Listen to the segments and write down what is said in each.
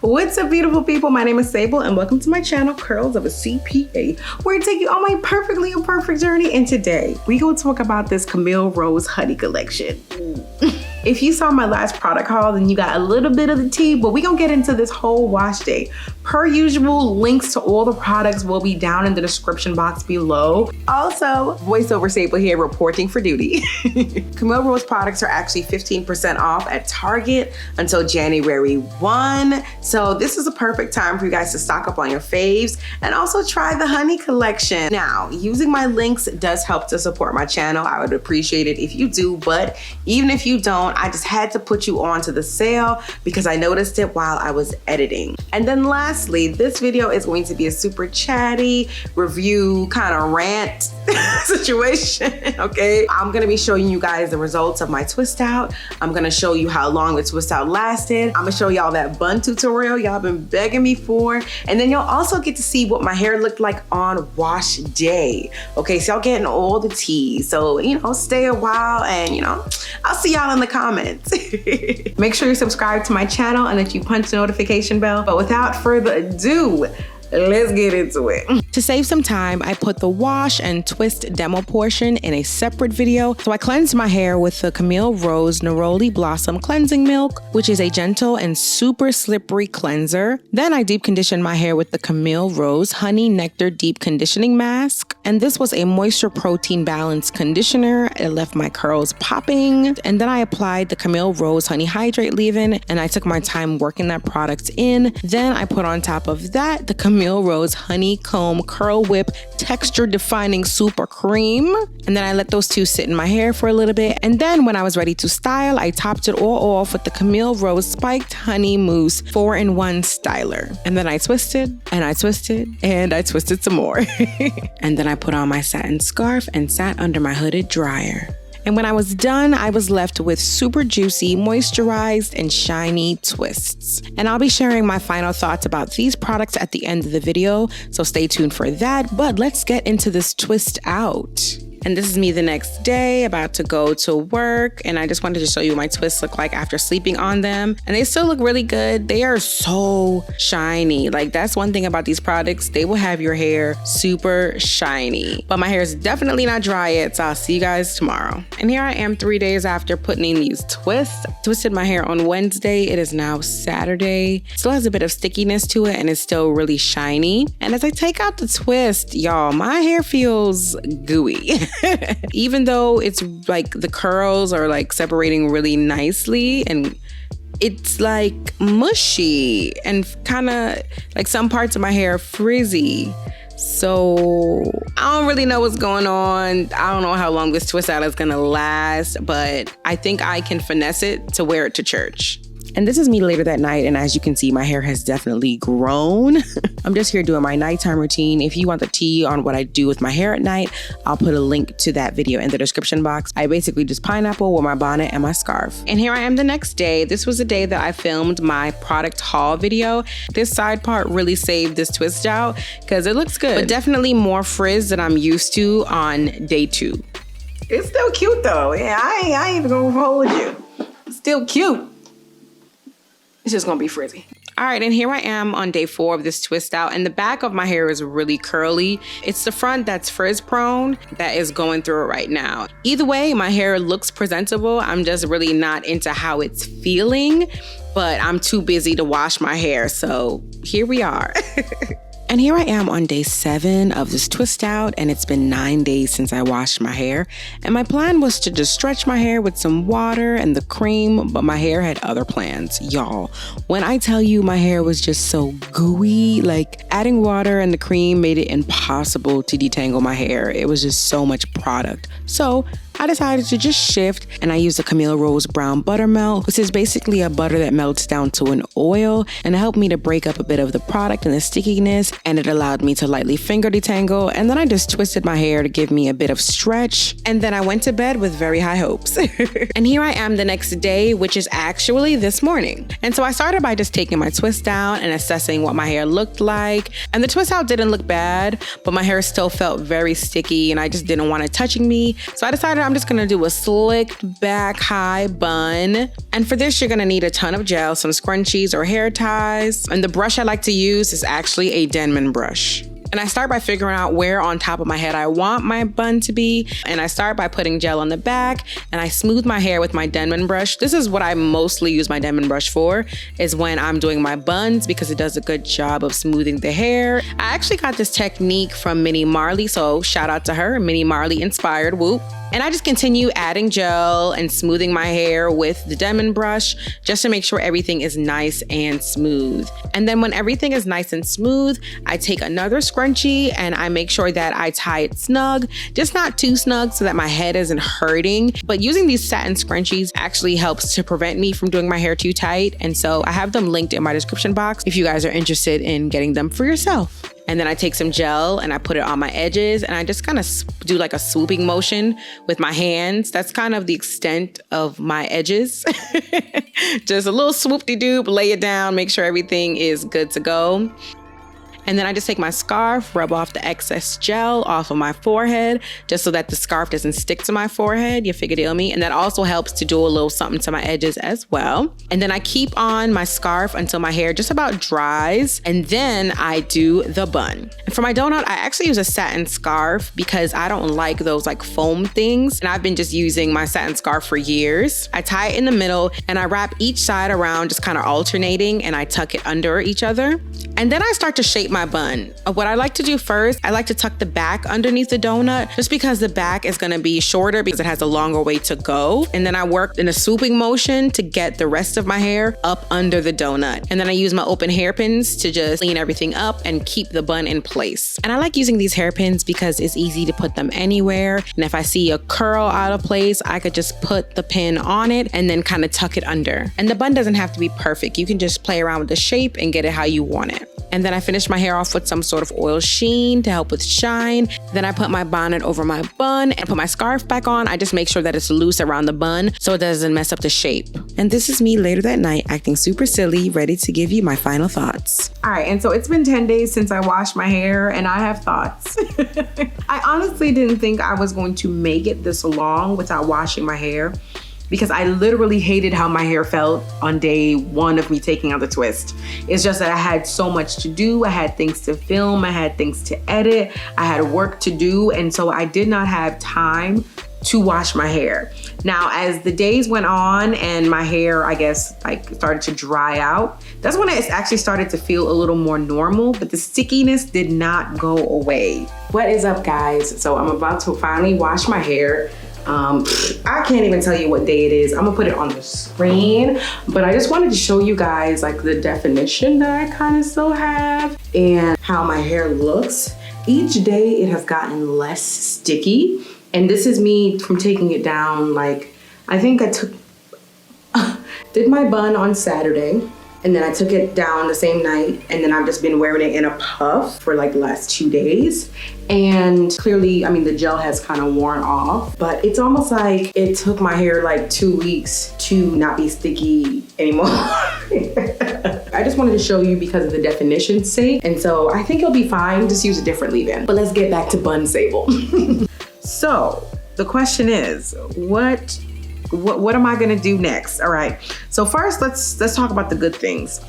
What's up, beautiful people? My name is Sable and welcome to my channel, Curls of a CPA, where I take you on my perfectly imperfect journey. And today we gonna talk about this Camille Rose Honey collection. If you saw my last product haul, then you got a little bit of the tea, but we gonna get into this whole wash day. Per usual, links to all the products will be down in the description box below. Also, voiceover Sable here reporting for duty. Camille Rose products are actually 15% off at Target until January 1. So this is a perfect time for you guys to stock up on your faves and also try the honey collection. Now, using my links does help to support my channel. I would appreciate it if you do, but even if you don't, I just had to put you on to the sale because I noticed it while I was editing. And then lastly, this video is going to be a super chatty review kind of rant situation, okay? I'm gonna be showing you guys the results of my twist out. I'm gonna show you how long the twist out lasted. I'm gonna show y'all that bun tutorial y'all been begging me for. And then you'll also get to see what my hair looked like on wash day. Okay, so y'all getting all the tea. So, you know, stay a while and, you know, I'll see y'all in the comments. Make sure you subscribe to my channel and that you punch the notification bell. But without further ado, let's get into it. To save some time, I put the wash and twist demo portion in a separate video. So I cleansed my hair with the Camille Rose Neroli Blossom Cleansing Milk, which is a gentle and super slippery cleanser. Then I deep conditioned my hair with the Camille Rose Honey Nectar Deep Conditioning Mask. And this was a moisture protein balance conditioner. It left my curls popping. And then I applied the Camille Rose Honey Hydrate leave-in, and I took my time working that product in. Then I put on top of that the Camille Rose Honeycomb Curl Whip Texture Defining Super Cream. And then I let those two sit in my hair for a little bit. And then when I was ready to style, I topped it all off with the Camille Rose Spiked Honey Mousse 4-in-1 styler. And then I twisted and I twisted and I twisted some more. And then I put on my satin scarf and sat under my hooded dryer. And when I was done, I was left with super juicy, moisturized, and shiny twists. And I'll be sharing my final thoughts about these products at the end of the video, so stay tuned for that. But let's get into this twist out. And this is me the next day, about to go to work. And I just wanted to show you what my twists look like after sleeping on them. And they still look really good. They are so shiny. Like, that's one thing about these products. They will have your hair super shiny. But my hair is definitely not dry yet, so I'll see you guys tomorrow. And here I am 3 days after putting in these twists. I twisted my hair on Wednesday. It is now Saturday. Still has a bit of stickiness to it and it's still really shiny. And as I take out the twist, y'all, my hair feels gooey. Even though it's like the curls are like separating really nicely and it's like mushy and kind of like some parts of my hair frizzy. So I don't really know what's going on. I don't know how long this twist out is gonna last, but I think I can finesse it to wear it to church. And this is me later that night, and as you can see, my hair has definitely grown. I'm just here doing my nighttime routine. If you want the tea on what I do with my hair at night, I'll put a link to that video in the description box. I basically just pineapple with my bonnet and my scarf. And here I am the next day. This was the day that I filmed my product haul video. This side part really saved this twist out because it looks good, but definitely more frizz than I'm used to on day 2. It's still cute though. Yeah, I ain't even gonna hold you. It's still cute. It's just gonna be frizzy. All right, and here I am on day 4 of this twist out, and the back of my hair is really curly. It's the front that's frizz prone that is going through it right now. Either way, my hair looks presentable. I'm just really not into how it's feeling, but I'm too busy to wash my hair, so here we are. And here I am on day 7 of this twist out, and it's been 9 days since I washed my hair. And my plan was to just stretch my hair with some water and the cream, but my hair had other plans. Y'all, when I tell you my hair was just so gooey, like adding water and the cream made it impossible to detangle my hair. It was just so much product. So I decided to just shift, and I used the Camille Rose Brown Buttermelt, which is basically a butter that melts down to an oil, and it helped me to break up a bit of the product and the stickiness, and it allowed me to lightly finger detangle. And then I just twisted my hair to give me a bit of stretch, and then I went to bed with very high hopes. And here I am the next day, which is actually this morning. And so I started by just taking my twist out and assessing what my hair looked like. And the twist out didn't look bad, but my hair still felt very sticky, and I just didn't want it touching me. So I decided I'm just gonna do a slicked back high bun. And for this, you're gonna need a ton of gel, some scrunchies or hair ties. And the brush I like to use is actually a Denman brush. And I start by figuring out where on top of my head I want my bun to be. And I start by putting gel on the back and I smooth my hair with my Denman brush. This is what I mostly use my Denman brush for, is when I'm doing my buns, because it does a good job of smoothing the hair. I actually got this technique from Minnie Marley, so shout out to her, Minnie Marley inspired, whoop. And I just continue adding gel and smoothing my hair with the Denman brush just to make sure everything is nice and smooth. And then when everything is nice and smooth, I take another scrunchie and I make sure that I tie it snug, just not too snug so that my head isn't hurting. But using these satin scrunchies actually helps to prevent me from doing my hair too tight. And so I have them linked in my description box if you guys are interested in getting them for yourself. And then I take some gel and I put it on my edges and I just kind of do like a swooping motion with my hands. That's kind of the extent of my edges. Just a little swoop-de-doop, lay it down, make sure everything is good to go. And then I just take my scarf, rub off the excess gel off of my forehead, just so that the scarf doesn't stick to my forehead. You figure deal me. And that also helps to do a little something to my edges as well. And then I keep on my scarf until my hair just about dries. And then I do the bun. And for my donut, I actually use a satin scarf because I don't like those like foam things. And I've been just using my satin scarf for years. I tie it in the middle and I wrap each side around, just kind of alternating, and I tuck it under each other. And then I start to shape my bun. What I like to do first, I like to tuck the back underneath the donut, just because the back is gonna be shorter because it has a longer way to go. And then I work in a swooping motion to get the rest of my hair up under the donut. And then I use my open hairpins to just clean everything up and keep the bun in place. And I like using these hairpins because it's easy to put them anywhere. And if I see a curl out of place, I could just put the pin on it and then kind of tuck it under. And the bun doesn't have to be perfect. You can just play around with the shape and get it how you want it. And then I finish my hair off with some sort of oil sheen to help with shine. Then I put my bonnet over my bun and put my scarf back on. I just make sure that it's loose around the bun so it doesn't mess up the shape. And this is me later that night acting super silly, ready to give you my final thoughts. All right, and so it's been 10 days since I washed my hair and I have thoughts. I honestly didn't think I was going to make it this long without washing my hair, because I literally hated how my hair felt on day one of me taking out the twist. It's just that I had so much to do. I had things to film, I had things to edit, I had work to do, and so I did not have time to wash my hair. Now, as the days went on and my hair, I guess, like started to dry out, that's when it actually started to feel a little more normal, but the stickiness did not go away. What is up, guys? So I'm about to finally wash my hair. I can't even tell you what day it is. I'm gonna put it on the screen, but I just wanted to show you guys like the definition that I kind of still have and how my hair looks. Each day it has gotten less sticky, and this is me from taking it down. Like, I think I did my bun on Saturday, and then I took it down the same night, and then I've just been wearing it in a puff for like the last 2 days. And clearly, I mean, the gel has kind of worn off, but it's almost like it took my hair like 2 weeks to not be sticky anymore. I just wanted to show you because of the definition's sake. And so I think it'll be fine, just use a different leave-in. But let's get back to bun sable. So the question is, what am I gonna do next? All right, so first let's talk about the good things.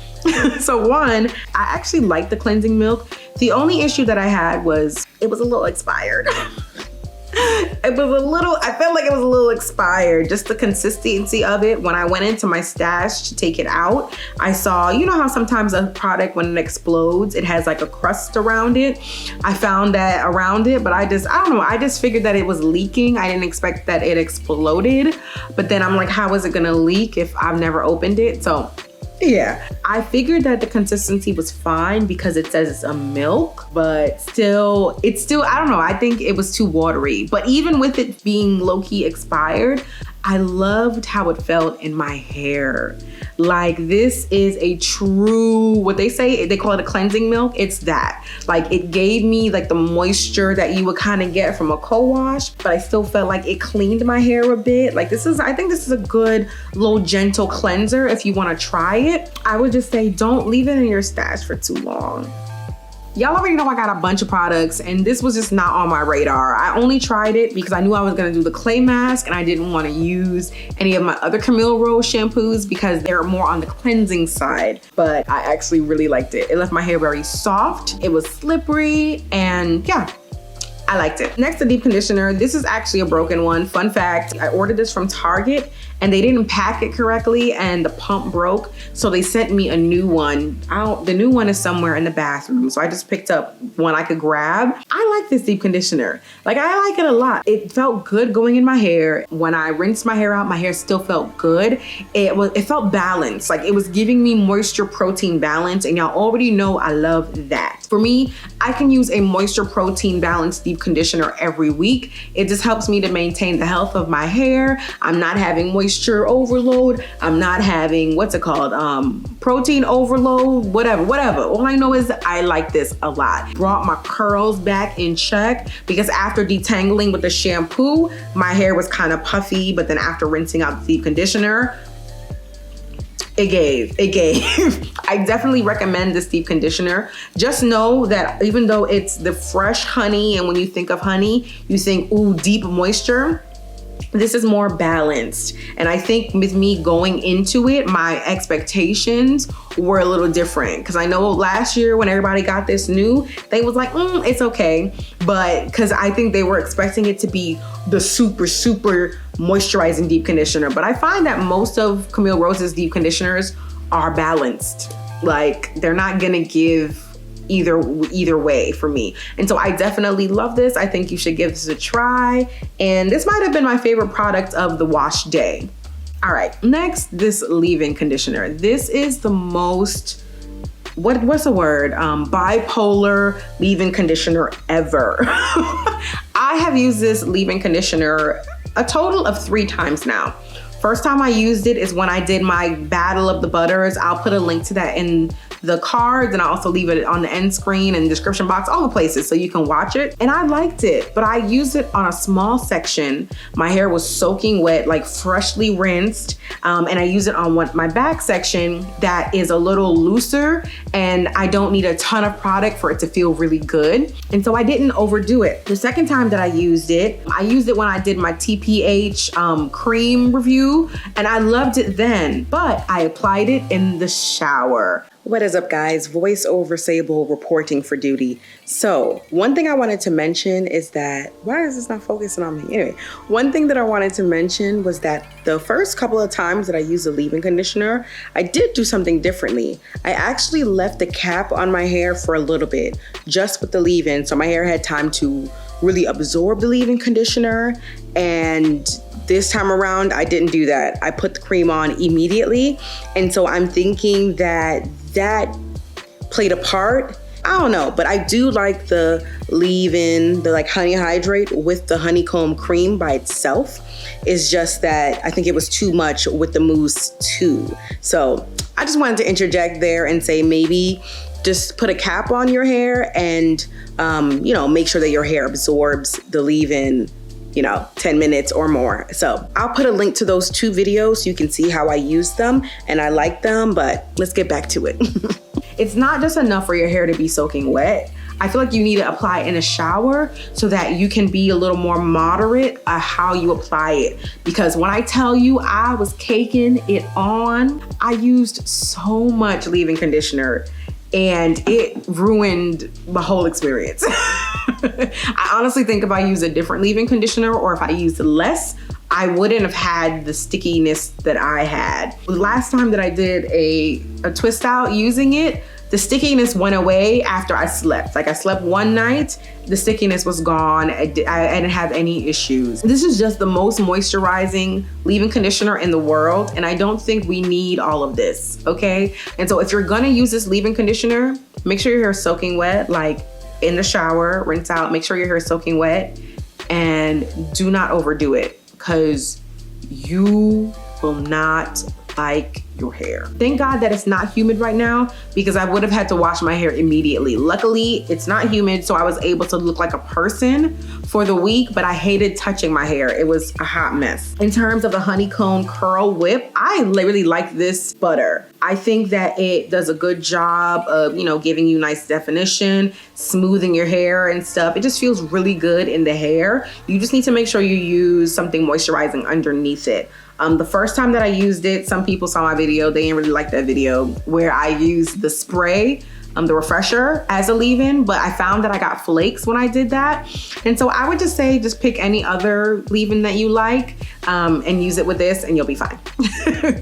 So one, I actually like the cleansing milk. The only issue that I had was it was a little expired. I felt like it was a little expired, just the consistency of it. When I went into my stash to take it out, I saw, you know how sometimes a product, when it explodes, it has like a crust around it. I found that around it, but I don't know, I just figured that it was leaking. I didn't expect that it exploded, but then I'm like, how is it gonna leak if I've never opened it? So yeah, I figured that the consistency was fine because it says it's a milk, but it's still, I don't know, I think it was too watery. But even with it being low-key expired, I loved how it felt in my hair. Like, this is a true, what they say, they call it a cleansing milk. It's that. Like, it gave me like the moisture that you would kind of get from a co-wash, but I still felt like it cleaned my hair a bit. Like, I think this is a good little gentle cleanser if you want to try it. I would just say don't leave it in your stash for too long. Y'all already know I got a bunch of products and this was just not on my radar. I only tried it because I knew I was gonna do the clay mask and I didn't wanna use any of my other Camille Rose shampoos because they're more on the cleansing side. But I actually really liked it. It left my hair very soft. It was slippery and yeah. I liked it. Next, the deep conditioner. This is actually a broken one. Fun fact, I ordered this from Target and they didn't pack it correctly and the pump broke. So they sent me a new one. The new one is somewhere in the bathroom. So I just picked up one I could grab. I like this deep conditioner. Like, I like it a lot. It felt good going in my hair. When I rinsed my hair out, my hair still felt good. It felt balanced. Like, it was giving me moisture protein balance, and y'all already know I love that. For me, I can use a moisture protein balance deep conditioner every week. It just helps me to maintain the health of my hair. I'm not having moisture overload. I'm not having, what's it called? Protein overload, whatever. All I know is I like this a lot. Brought my curls back in check because after detangling with the shampoo, my hair was kind of puffy, but then after rinsing out the deep conditioner, it gave. I definitely recommend this deep conditioner. Just know that even though it's the fresh honey, and when you think of honey, you think, ooh, deep moisture, this is more balanced. And I think with me going into it, my expectations were a little different. Because I know last year when everybody got this new, they was like, it's okay. But because I think they were expecting it to be the super moisturizing deep conditioner. But I find that most of Camille Rose's deep conditioners are balanced. Like, they're not gonna give either way for me. And so I definitely love this. I think you should give this a try. And this might have been my favorite product of the wash day. All right, next, this leave-in conditioner. This is the most, what's the word? Bipolar leave-in conditioner ever. I have used this leave-in conditioner a total of 3 times now. First time I used it is when I did my Battle of the Butters. I'll put a link to that in the cards, and I'll also leave it on the end screen and description box, all the places so you can watch it. And I liked it, but I used it on a small section. My hair was soaking wet, like freshly rinsed. And I used it on my back section that is a little looser, and I don't need a ton of product for it to feel really good. And so I didn't overdo it. The second time that I used it when I did my TPH cream review, and I loved it then, but I applied it in the shower. What is up, guys? Voiceover Sable reporting for duty. So one thing I wanted to mention is that, why is this not focusing on me? Anyway, one thing that I wanted to mention was that the first couple of times that I used a leave-in conditioner, I did do something differently. I actually left the cap on my hair for a little bit, just with the leave-in, so my hair had time to really absorb the leave-in conditioner. And this time around, I didn't do that. I put the cream on immediately. And so I'm thinking that played a part. I don't know, but I do like the leave-in, the like honey hydrate with the honeycomb cream by itself. It's just that I think it was too much with the mousse too. So I just wanted to interject there and say maybe just put a cap on your hair and, make sure that your hair absorbs the leave-in 10 minutes or more. So I'll put a link to those 2 videos so you can see how I use them, and I like them, but let's get back to it. It's not just enough for your hair to be soaking wet. I feel like you need to apply in a shower so that you can be a little more moderate at how you apply it. Because when I tell you I was caking it on, I used so much leave-in conditioner and it ruined the whole experience. I honestly think if I use a different leave-in conditioner or if I used less, I wouldn't have had the stickiness that I had. The last time that I did a twist out using it, the stickiness went away after I slept. Like, I slept one night, the stickiness was gone. I didn't have any issues. This is just the most moisturizing leave-in conditioner in the world, and I don't think we need all of this, okay? And so if you're gonna use this leave-in conditioner, make sure your hair is soaking wet, like in the shower, rinse out, make sure your hair is soaking wet, and do not overdo it, because you will not like your hair. Thank God that it's not humid right now because I would have had to wash my hair immediately. Luckily, it's not humid, so I was able to look like a person for the week, but I hated touching my hair. It was a hot mess. In terms of the Honeycomb Curl Whip, I really like this butter. I think that it does a good job of, you know, giving you nice definition, smoothing your hair and stuff. It just feels really good in the hair. You just need to make sure you use something moisturizing underneath it. The first time that I used it, some people saw my video. They didn't really like that video where I used the spray, the refresher as a leave-in, but I found that I got flakes when I did that. And so I would just say, just pick any other leave-in that you like and use it with this and you'll be fine.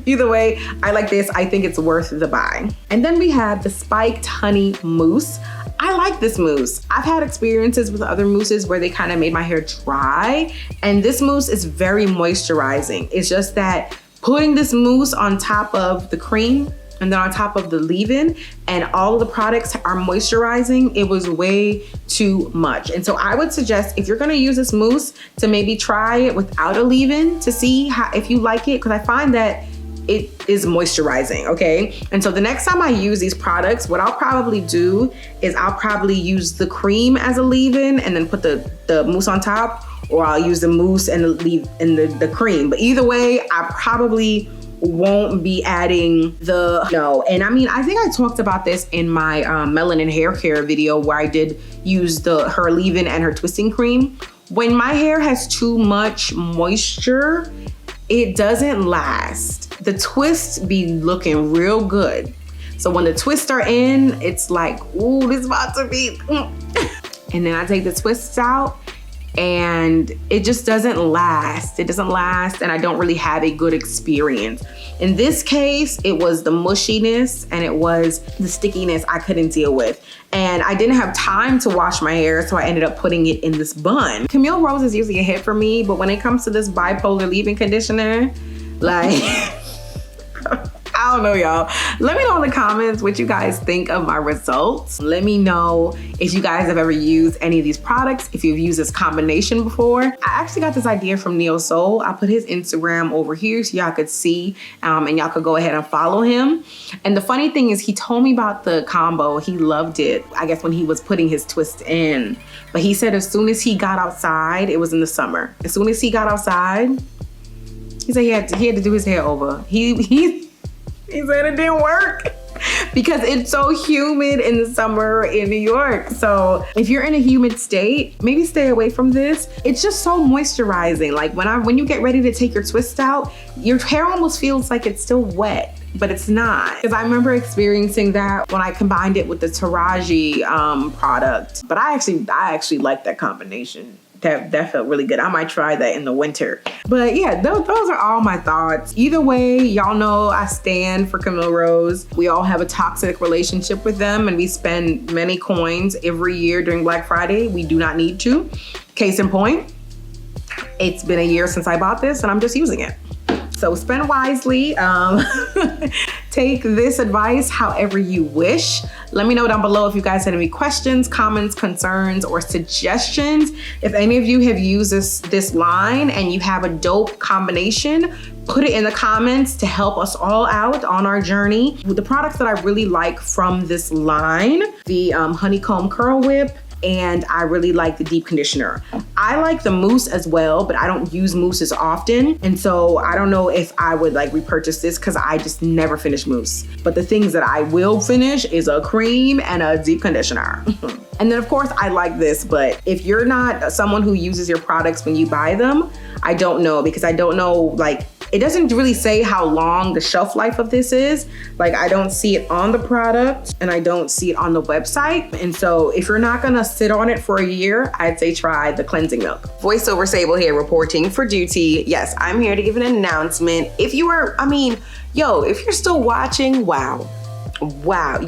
Either way, I like this. I think it's worth the buy. And then we have the Spiked Honey Mousse. I like this mousse. I've had experiences with other mousses where they kind of made my hair dry, and this mousse is very moisturizing. It's just that putting this mousse on top of the cream and then on top of the leave-in and all of the products are moisturizing, it was way too much. And so I would suggest if you're gonna use this mousse to maybe try it without a leave-in to see if you like it, because I find that it is moisturizing, okay? And so the next time I use these products, what I'll probably do is I'll probably use the cream as a leave-in and then put the mousse on top, or I'll use the mousse and the cream. But either way, I probably won't be adding and I mean, I think I talked about this in my melanin hair care video where I did use her leave-in and her twisting cream. When my hair has too much moisture, it doesn't last. The twists be looking real good. So when the twists are in, it's like, ooh, this is about to be. And then I take the twists out and it just doesn't last. It doesn't last and I don't really have a good experience. In this case, it was the mushiness and it was the stickiness I couldn't deal with. And I didn't have time to wash my hair, so I ended up putting it in this bun. Camille Rose is usually a hit for me, but when it comes to this bipolar leave-in conditioner, like, I don't know, y'all. Let me know in the comments what you guys think of my results. Let me know if you guys have ever used any of these products, if you've used this combination before. I actually got this idea from Neo Soul. I put his Instagram over here so y'all could see and y'all could go ahead and follow him. And the funny thing is he told me about the combo. He loved it, I guess, when he was putting his twist in. But he said as soon as he got outside, it was in the summer. As soon as he got outside, he said he had to do his hair over. He said it didn't work because it's so humid in the summer in New York. So if you're in a humid state, maybe stay away from this. It's just so moisturizing. Like when you get ready to take your twist out, your hair almost feels like it's still wet, but it's not. Because I remember experiencing that when I combined it with the Taraji product. But I actually like that combination. That felt really good. I might try that in the winter. But yeah, those are all my thoughts. Either way, y'all know I stand for Camille Rose. We all have a toxic relationship with them and we spend many coins every year during Black Friday. We do not need to. Case in point, it's been a year since I bought this and I'm just using it. So spend wisely. Take this advice however you wish. Let me know down below if you guys had any questions, comments, concerns, or suggestions. If any of you have used this line and you have a dope combination, put it in the comments to help us all out on our journey. The products that I really like from this line, the Honeycomb Curl Whip, and I really like the deep conditioner. I like the mousse as well, but I don't use mousse as often. And so I don't know if I would like repurchase this because I just never finish mousse. But the things that I will finish is a cream and a deep conditioner. And then of course I like this, but if you're not someone who uses your products when you buy them, I don't know, because I don't know, like, it doesn't really say how long the shelf life of this is. Like, I don't see it on the product and I don't see it on the website. And so if you're not gonna sit on it for a year, I'd say try the cleansing milk. Voiceover Sable here reporting for duty. Yes, I'm here to give an announcement. If you are, if you're still watching, wow,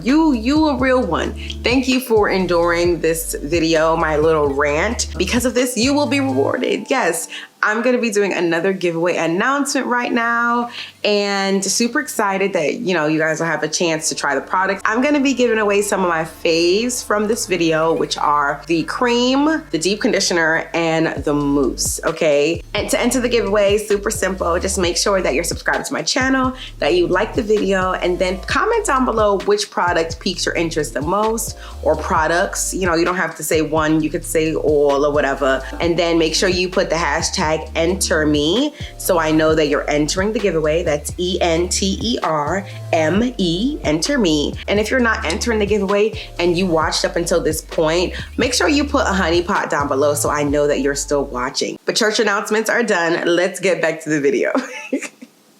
you a real one. Thank you for enduring this video, my little rant. Because of this, you will be rewarded. Yes, I'm gonna be doing another giveaway announcement right now, and super excited that, you know, you guys will have a chance to try the product. I'm gonna be giving away some of my faves from this video, which are the cream, the deep conditioner, and the mousse, okay? And to enter the giveaway, super simple. Just make sure that you're subscribed to my channel, that you like the video, and then comment down below which product piques your interest the most, or products. You know, you don't have to say one, you could say all or whatever. And then make sure you put the hashtag enter me, so I know that you're entering the giveaway. That's ENTERME, enter me. And if you're not entering the giveaway and you watched up until this point, make sure you put a honey pot down below so I know that you're still watching. But church announcements are done. Let's get back to the video.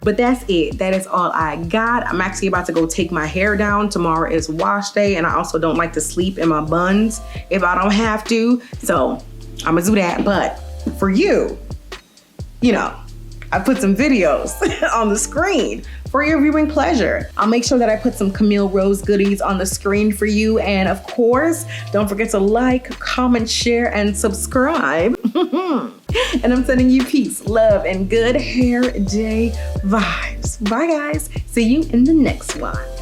But that's it. That is all I got. I'm actually about to go take my hair down. Tomorrow is wash day, and I also don't like to sleep in my buns if I don't have to. So I'm gonna do that. But for you, you know, I put some videos on the screen for your viewing pleasure. I'll make sure that I put some Camille Rose goodies on the screen for you. And of course, don't forget to like, comment, share, and subscribe. And I'm sending you peace, love, and good hair day vibes. Bye guys. See you in the next one.